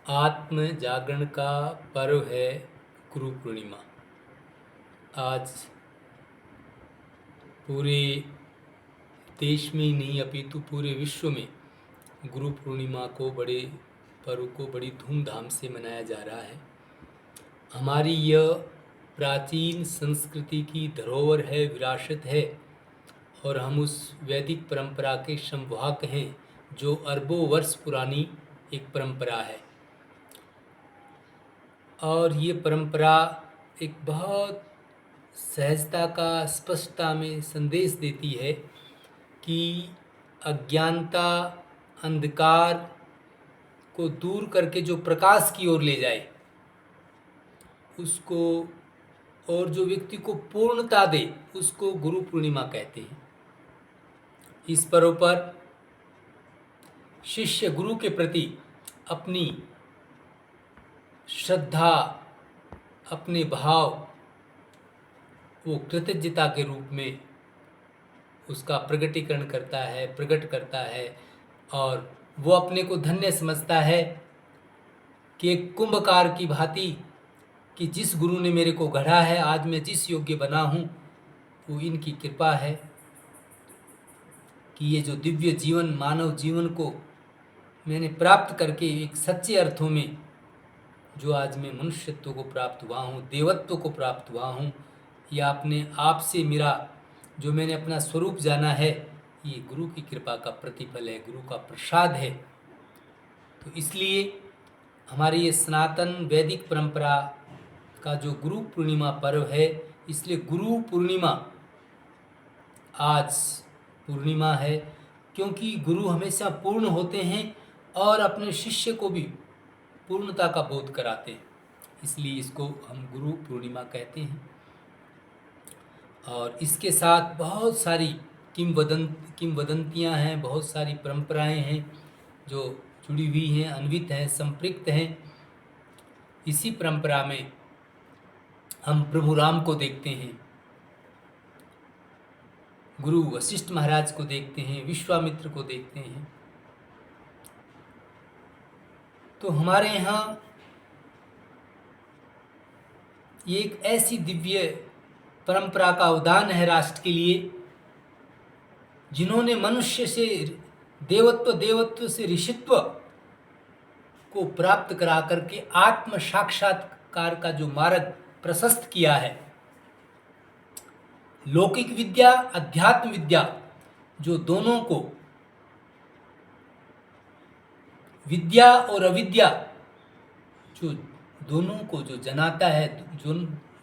आत्म जागरण का पर्व है गुरु पूर्णिमा। आज पूरे देश में ही नहीं अपितु पूरे विश्व में गुरु पूर्णिमा को पर्व को बड़ी धूमधाम से मनाया जा रहा है। हमारी यह प्राचीन संस्कृति की धरोहर है, विरासत है, और हम उस वैदिक परंपरा के संवाहक हैं जो अरबों वर्ष पुरानी एक परंपरा है। और ये परंपरा एक बहुत सहजता का, स्पष्टता में संदेश देती है कि अज्ञानता, अंधकार को दूर करके जो प्रकाश की ओर ले जाए उसको, और जो व्यक्ति को पूर्णता दे उसको गुरु पूर्णिमा कहते हैं। इस पर्व पर शिष्य गुरु के प्रति अपनी श्रद्धा, अपने भाव वो कृतज्ञता के रूप में उसका प्रकट करता है और वो अपने को धन्य समझता है कि एक कुंभकार की भांति कि जिस गुरु ने मेरे को गढ़ा है, आज मैं जिस योग्य बना हूँ वो इनकी कृपा है कि ये जो दिव्य जीवन, मानव जीवन को मैंने प्राप्त करके एक सच्चे अर्थों में जो आज मैं मनुष्यत्व को प्राप्त हुआ हूँ, देवत्व को प्राप्त हुआ हूँ, या अपने आप से मेरा जो मैंने अपना स्वरूप जाना है, ये गुरु की कृपा का प्रतिफल है, गुरु का प्रसाद है। तो इसलिए हमारी ये सनातन वैदिक परंपरा का जो गुरु पूर्णिमा पर्व है, इसलिए गुरु पूर्णिमा आज पूर्णिमा है, क्योंकि गुरु हमेशा पूर्ण होते हैं और अपने शिष्य को भी पूर्णता का बोध कराते हैं, इसलिए इसको हम गुरु पूर्णिमा कहते हैं। और इसके साथ बहुत सारी किंवदंतियाँ हैं, बहुत सारी परंपराएं हैं जो जुड़ी हुई हैं, अन्वित हैं, संपृक्त हैं। इसी परंपरा में हम प्रभु राम को देखते हैं, गुरु वशिष्ठ महाराज को देखते हैं, विश्वामित्र को देखते हैं। तो हमारे यहाँ ये एक ऐसी दिव्य परंपरा का उदाहरण है राष्ट्र के लिए, जिन्होंने मनुष्य से देवत्व से ऋषित्व को प्राप्त करा करके आत्म साक्षात्कार का जो मार्ग प्रशस्त किया है। लौकिक विद्या, अध्यात्म विद्या, जो दोनों को, विद्या और अविद्या जो दोनों को जो जनाता है, जो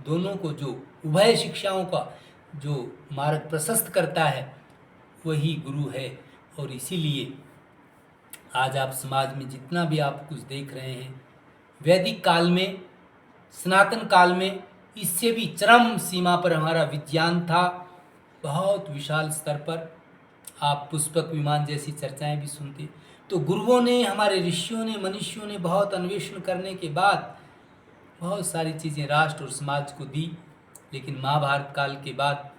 दोनों को जो उभय शिक्षाओं का जो मार्ग प्रशस्त करता है, वही गुरु है। और इसीलिए आज आप समाज में जितना भी आप कुछ देख रहे हैं, वैदिक काल में, सनातन काल में इससे भी चरम सीमा पर हमारा विज्ञान था, बहुत विशाल स्तर पर। आप पुष्पक विमान जैसी चर्चाएं भी सुनते। तो गुरुओं ने, हमारे ऋषियों ने, मनुष्यों ने बहुत अन्वेषण करने के बाद बहुत सारी चीज़ें राष्ट्र और समाज को दी, लेकिन महाभारत काल के बाद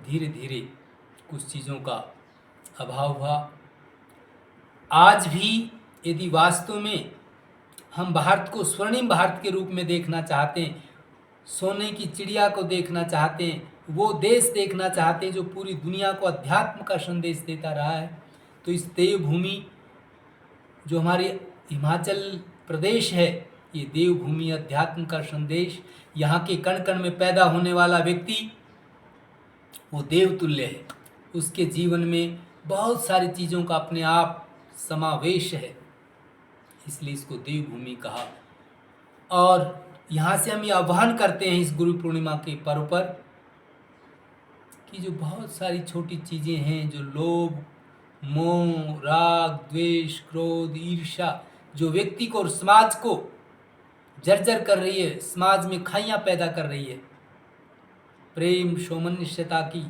धीरे धीरे कुछ चीज़ों का अभाव हुआ। आज भी यदि वास्तव में हम भारत को स्वर्णिम भारत के रूप में देखना चाहते हैं, सोने की चिड़िया को देखना चाहते हैं, वो देश देखना चाहते हैं जो पूरी दुनिया को अध्यात्म का संदेश देता रहा है, तो इस देवभूमि जो हमारी हिमाचल प्रदेश है, ये देवभूमि अध्यात्म का संदेश, यहाँ के कण कण में पैदा होने वाला व्यक्ति वो देवतुल्य है। उसके जीवन में बहुत सारी चीज़ों का अपने आप समावेश है, इसलिए इसको देवभूमि कहा। और यहाँ से हम ये आह्वान करते हैं इस गुरु पूर्णिमा के पर्व पर कि जो बहुत सारी छोटी चीज़ें हैं, जो लोभ, मोह, राग, द्वेष, क्रोध, ईर्ष्या, जो व्यक्ति को और समाज को जर्जर कर रही है, समाज में खाइयाँ पैदा कर रही है, प्रेम, सौमनस्यता की,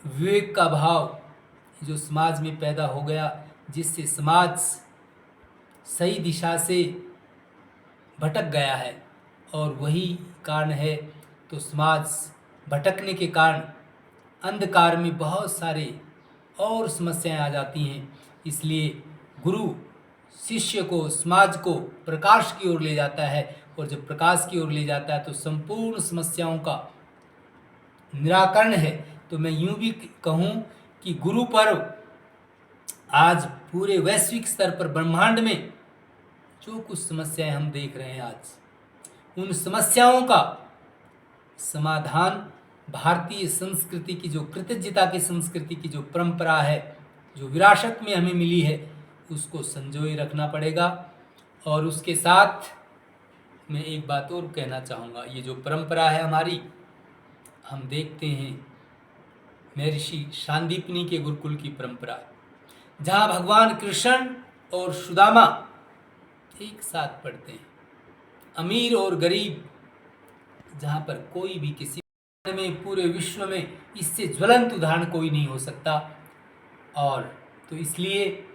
विवेक का भाव जो समाज में पैदा हो गया, जिससे समाज सही दिशा से भटक गया है। और वही कारण है, तो समाज भटकने के कारण अंधकार में बहुत सारे और समस्याएं आ जाती हैं। इसलिए गुरु शिष्य को, समाज को प्रकाश की ओर ले जाता है, और जब प्रकाश की ओर ले जाता है तो संपूर्ण समस्याओं का निराकरण है। तो मैं यूं भी कहूं कि गुरु पर्व आज पूरे वैश्विक स्तर पर ब्रह्मांड में जो कुछ समस्याएं हम देख रहे हैं आज, उन समस्याओं का समाधान भारतीय संस्कृति की, जो कृतज्ञता की संस्कृति की जो परंपरा है, जो विरासत में हमें मिली है, उसको संजोए रखना पड़ेगा। और उसके साथ मैं एक बात और कहना चाहूँगा, ये जो परंपरा है हमारी, हम देखते हैं महर्षि शांदीपनी के गुरुकुल की परंपरा, जहाँ भगवान कृष्ण और सुदामा एक साथ पढ़ते हैं, अमीर और गरीब, जहाँ पर कोई भी किसी में, पूरे विश्व में इससे ज्वलंत उदाहरण कोई नहीं हो सकता। और तो इसलिए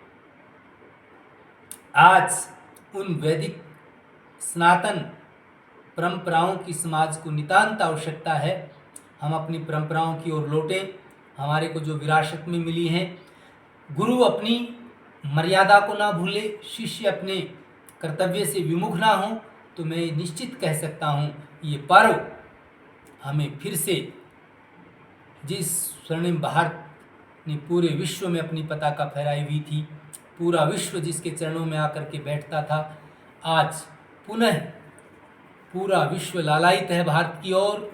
आज उन वैदिक सनातन परंपराओं की समाज को नितांत आवश्यकता है। हम अपनी परंपराओं की ओर लौटें, हमारे को जो विरासत में मिली हैं। गुरु अपनी मर्यादा को ना भूले, शिष्य अपने कर्तव्य से विमुख ना हो। तो मैं निश्चित कह सकता हूँ, ये पर्व हमें फिर से, जिस स्वर्णिम भारत ने पूरे विश्व में अपनी पताका फहराई हुई थी, पूरा विश्व जिसके चरणों में आकर के बैठता था, आज पुनः पूरा विश्व लालायित है भारत की ओर,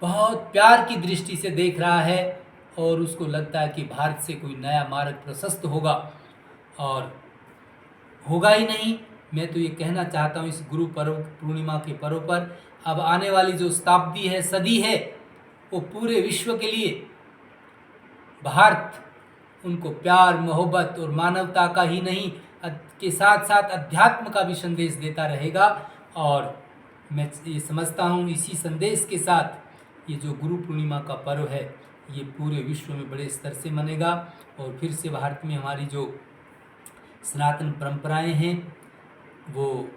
बहुत प्यार की दृष्टि से देख रहा है, और उसको लगता है कि भारत से कोई नया मार्ग प्रशस्त होगा। और होगा ही नहीं, मैं तो ये कहना चाहता हूँ, इस गुरु पर्व पूर्णिमा के पर्व पर अब आने वाली जो शताब्दी है, सदी है, वो पूरे विश्व के लिए भारत उनको प्यार, मोहब्बत और मानवता का ही नहीं के साथ साथ अध्यात्म का भी संदेश देता रहेगा। और मैं ये समझता हूँ, इसी संदेश के साथ ये जो गुरु पूर्णिमा का पर्व है, ये पूरे विश्व में बड़े स्तर से मनेगा, और फिर से भारत में हमारी जो सनातन परंपराएं हैं वो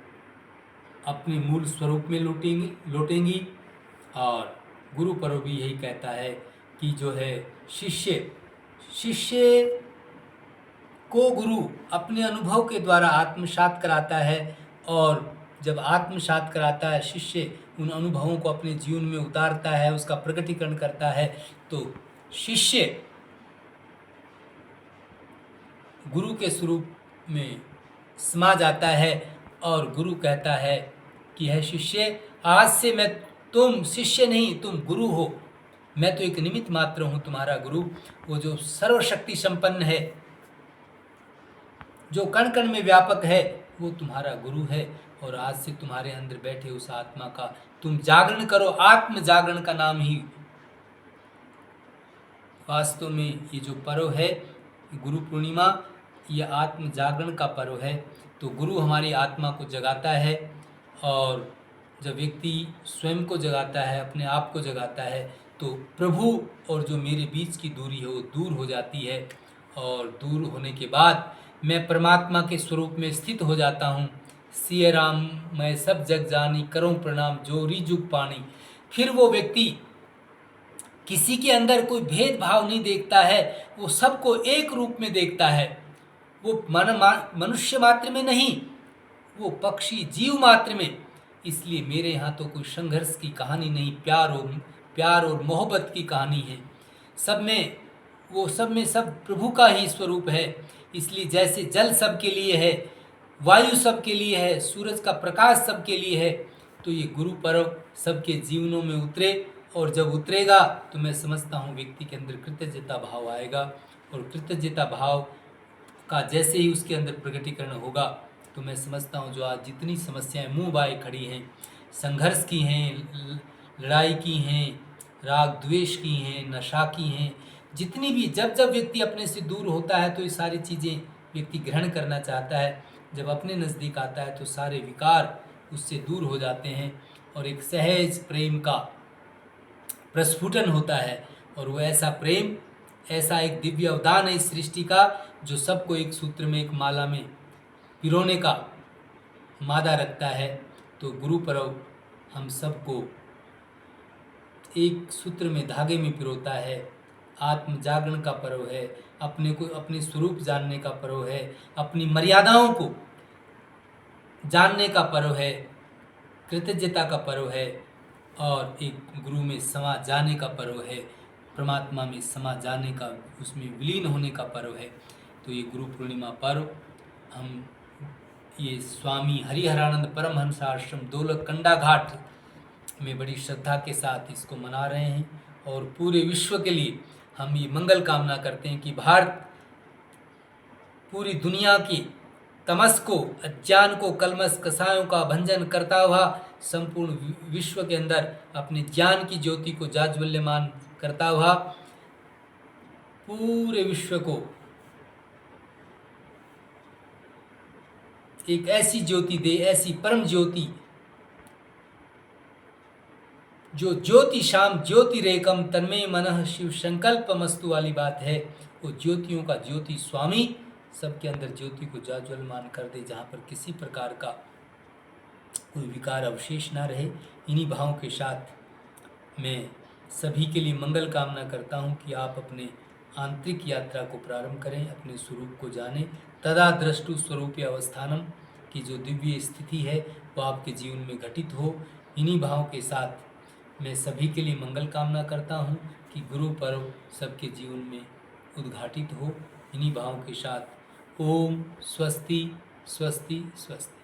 अपने मूल स्वरूप में लौटेंगी। और गुरु पर्व भी यही कहता है कि जो है शिष्य को गुरु अपने अनुभव के द्वारा आत्मसात कराता है, और जब आत्मसात कराता है शिष्य, उन अनुभवों को अपने जीवन में उतारता है, उसका प्रकटीकरण करता है, तो शिष्य गुरु के स्वरूप में समा जाता है। और गुरु कहता है कि है शिष्य, आज से मैं, तुम शिष्य नहीं, तुम गुरु हो, मैं तो एक निमित्त मात्र हूँ तुम्हारा गुरु। वो जो सर्वशक्ति संपन्न है, जो कण कण में व्यापक है, वो तुम्हारा गुरु है। और आज से तुम्हारे अंदर बैठे उस आत्मा का तुम जागरण करो। आत्म जागरण का नाम ही वास्तव में ये जो पर्व है गुरु पूर्णिमा, ये आत्म जागरण का पर्व है। तो गुरु हमारी आत्मा को जगाता है, और जब व्यक्ति स्वयं को जगाता है, अपने आप को जगाता है, तो प्रभु और जो मेरे बीच की दूरी है वो दूर हो जाती है। और दूर होने के बाद मैं परमात्मा के स्वरूप में स्थित हो जाता हूँ। सिय राम मैं सब जग जानी, करूँ प्रणाम जोरी जुग पानी। फिर वो व्यक्ति किसी के अंदर कोई भेदभाव नहीं देखता है, वो सबको एक रूप में देखता है। वो मनुष्य मात्र में नहीं, वो पक्षी जीव मात्र में। इसलिए मेरे यहाँ तो कोई संघर्ष की कहानी नहीं, प्यार और मोहब्बत की कहानी है। सब में सब प्रभु का ही स्वरूप है। इसलिए जैसे जल सबके लिए है, वायु सबके लिए है, सूरज का प्रकाश सबके लिए है, तो ये गुरु पर्व सबके जीवनों में उतरे। और जब उतरेगा तो मैं समझता हूँ व्यक्ति के अंदर कृतज्ञता भाव आएगा, और कृतज्ञता भाव का जैसे ही उसके अंदर प्रकटीकरण होगा, तो मैं समझता हूँ जो आज जितनी समस्याएं मुँह बाए खड़ी हैं, संघर्ष की हैं, लड़ाई की हैं, राग द्वेष की हैं, नशा की हैं, जितनी भी, जब व्यक्ति अपने से दूर होता है तो ये सारी चीज़ें व्यक्ति ग्रहण करना चाहता है। जब अपने नज़दीक आता है तो सारे विकार उससे दूर हो जाते हैं, और एक सहज प्रेम का प्रस्फुटन होता है। और वो ऐसा प्रेम, ऐसा एक दिव्य अवदान है इस सृष्टि का, जो सबको एक सूत्र में, एक माला में पिरोने का मादा रखता है। तो गुरु पर्व हम सबको एक सूत्र में, धागे में पिरोता है। आत्म जागरण का पर्व है, अपने को अपने स्वरूप जानने का पर्व है, अपनी मर्यादाओं को जानने का पर्व है, कृतज्ञता का पर्व है और एक गुरु में समा जाने का पर्व है, परमात्मा में समा जाने का, उसमें विलीन होने का पर्व है। तो ये गुरु पूर्णिमा पर्व हम ये स्वामी हरिहरानंद परमहंस आश्रम दोलक-कंडा घाट में बड़ी श्रद्धा के साथ इसको मना रहे हैं और पूरे विश्व के लिए हम ये मंगल कामना करते हैं कि भारत पूरी दुनिया की तमस को, अज्ञान को, कलमश कसायों का भंजन करता हुआ संपूर्ण विश्व के अंदर अपने ज्ञान की ज्योति को जाज्वल्यमान करता हुआ पूरे विश्व को एक ऐसी ज्योति दे, ऐसी परम ज्योति जो ज्योति शाम ज्योति रेकम तन्मय मनः शिव संकल्पमस्तु वाली बात है। वो ज्योतियों का ज्योति स्वामी सबके अंदर ज्योति को जाज्वल्यमान कर दे, जहाँ पर किसी प्रकार का कोई विकार अवशेष ना रहे। इन्हीं भावों के साथ मैं सभी के लिए मंगल कामना करता हूँ कि आप अपने आंतरिक यात्रा को प्रारंभ करें, अपने स्वरूप को जानें। तदा द्रष्टु स्वरूप अवस्थानम की जो दिव्य स्थिति है वो आपके जीवन में घटित हो। इन्हीं भावों के साथ मैं सभी के लिए मंगल कामना करता हूँ कि गुरु पर्व सबके जीवन में उद्घाटित हो। इन्हीं भावों के साथ ओम स्वस्ति स्वस्ति स्वस्ति।